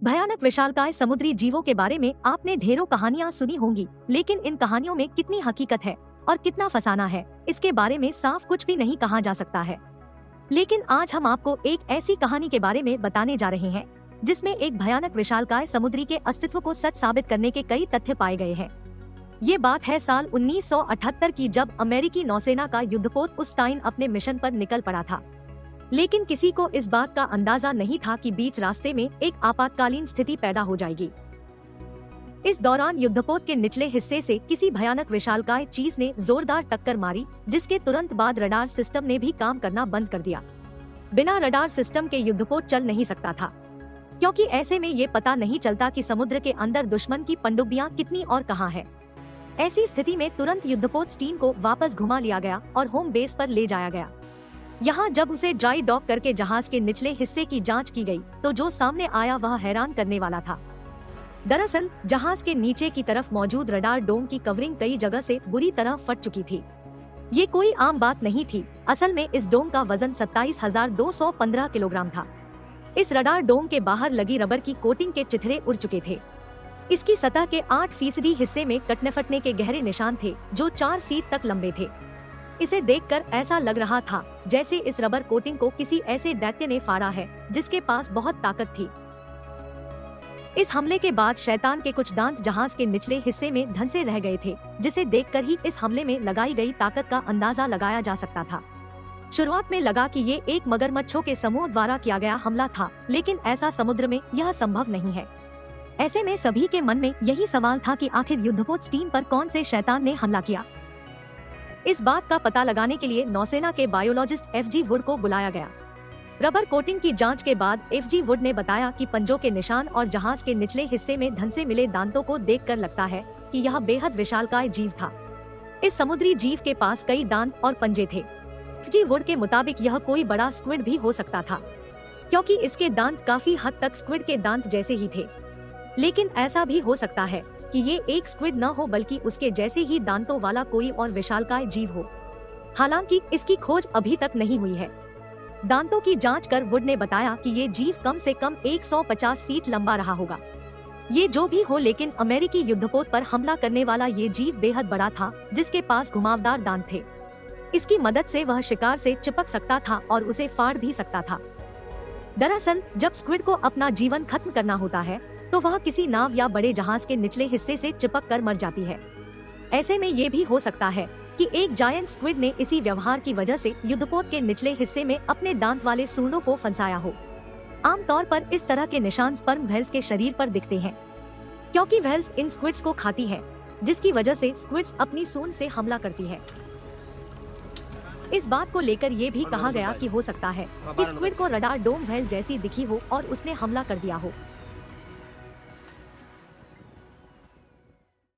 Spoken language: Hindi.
भयानक विशालकाय समुद्री जीवों के बारे में आपने ढेरों कहानियां सुनी होंगी, लेकिन इन कहानियों में कितनी हकीकत है और कितना फसाना है, इसके बारे में साफ कुछ भी नहीं कहा जा सकता है। लेकिन आज हम आपको एक ऐसी कहानी के बारे में बताने जा रहे हैं जिसमें एक भयानक विशालकाय समुद्री के अस्तित्व को सच साबित करने के कई तथ्य पाए गए हैं। ये बात है साल 1978 की, जब अमेरिकी नौसेना का युद्धपोत उस्ताइन अपने मिशन पर निकल पड़ा था। लेकिन किसी को इस बात का अंदाजा नहीं था कि बीच रास्ते में एक आपातकालीन स्थिति पैदा हो जाएगी। इस दौरान युद्धपोत के निचले हिस्से से किसी भयानक विशालकाय चीज ने जोरदार टक्कर मारी, जिसके तुरंत बाद रडार सिस्टम ने भी काम करना बंद कर दिया। बिना रडार सिस्टम के युद्धपोत चल नहीं सकता था, क्योंकि ऐसे में ये पता नहीं चलता कि समुद्र के अंदर दुश्मन की पनडुब्बियां कितनी और कहां है। ऐसी स्थिति में तुरंत युद्धपोत स्टीन को वापस घुमा लिया गया और होम बेस पर ले जाया गया। यहाँ जब उसे ड्राई डॉक करके जहाज के निचले हिस्से की जांच की गई, तो जो सामने आया वह हैरान करने वाला था। दरअसल जहाज के नीचे की तरफ मौजूद रडार डोम की कवरिंग कई जगह से बुरी तरह फट चुकी थी। ये कोई आम बात नहीं थी। असल में इस डोम का वजन 27,215 किलोग्राम था। इस रडार डोम के बाहर लगी रबर की कोटिंग के चिथड़े उड़ चुके थे। इसकी सतह के 8% हिस्से में कटने फटने के गहरे निशान थे, जो 4 फीट तक लंबे थे। इसे देखकर ऐसा लग रहा था जैसे इस रबर कोटिंग को किसी ऐसे दैत्य ने फाड़ा है जिसके पास बहुत ताकत थी। इस हमले के बाद शैतान के कुछ दांत जहाज के निचले हिस्से में धंसे रह गए थे, जिसे देखकर ही इस हमले में लगाई गई ताकत का अंदाजा लगाया जा सकता था। शुरुआत में लगा कि ये एक मगरमच्छों के समूह द्वारा किया गया हमला था, लेकिन ऐसा समुद्र में यह संभव नहीं है। ऐसे में सभी के मन में यही सवाल था कि आखिर युद्धपोत स्टीन पर कौन से शैतान ने हमला किया। इस बात का पता लगाने के लिए नौसेना के बायोलॉजिस्ट एफ.जी. वुड को बुलाया गया। रबर कोटिंग की जांच के बाद एफ.जी. वुड ने बताया कि पंजों के निशान और जहाज के निचले हिस्से में धंसे मिले दांतों को देखकर लगता है कि यह बेहद विशालकाय जीव था। इस समुद्री जीव के पास कई दांत और पंजे थे। एफ.जी. वुड के मुताबिक यह कोई बड़ा स्क्विड भी हो सकता था, क्योंकि इसके दांत काफी हद तक स्क्विड के दांत जैसे ही थे। लेकिन ऐसा भी हो सकता है कि ये एक स्क्विड न हो, बल्कि उसके जैसे ही दांतों वाला कोई और विशालकाय जीव हो। हालांकि इसकी खोज अभी तक नहीं हुई है। दांतों की जांच कर वुड ने बताया कि ये जीव कम से कम 150 फीट लंबा रहा होगा। ये जो भी हो, लेकिन अमेरिकी युद्धपोत पर हमला करने वाला ये जीव बेहद बड़ा था, जिसके पास घुमावदार दांत थे। इसकी मदद से वह शिकार से चिपक सकता था और उसे फाड़ भी सकता था। दरअसल जब स्क्विड को अपना जीवन खत्म करना होता है, तो वह किसी नाव या बड़े जहाज के निचले हिस्से से चिपक कर मर जाती है। ऐसे में ये भी हो सकता है कि एक जायंट स्क्विड ने इसी व्यवहार की वजह से युद्धपोत के निचले हिस्से में अपने दांत वाले सूंडों को फंसाया हो। आमतौर पर इस तरह के निशान स्पर्म व्हेल्स के शरीर पर दिखते हैं, क्योंकि व्हेल्स इन स्क्विड्स को खाती है, जिसकी वजह से स्क्विड्स अपनी सूंड से हमला करती है। इस बात को लेकर ये भी कहा गया कि हो सकता है कि स्क्विड को रडार डोम व्हेल जैसी दिखी हो और उसने हमला कर दिया हो।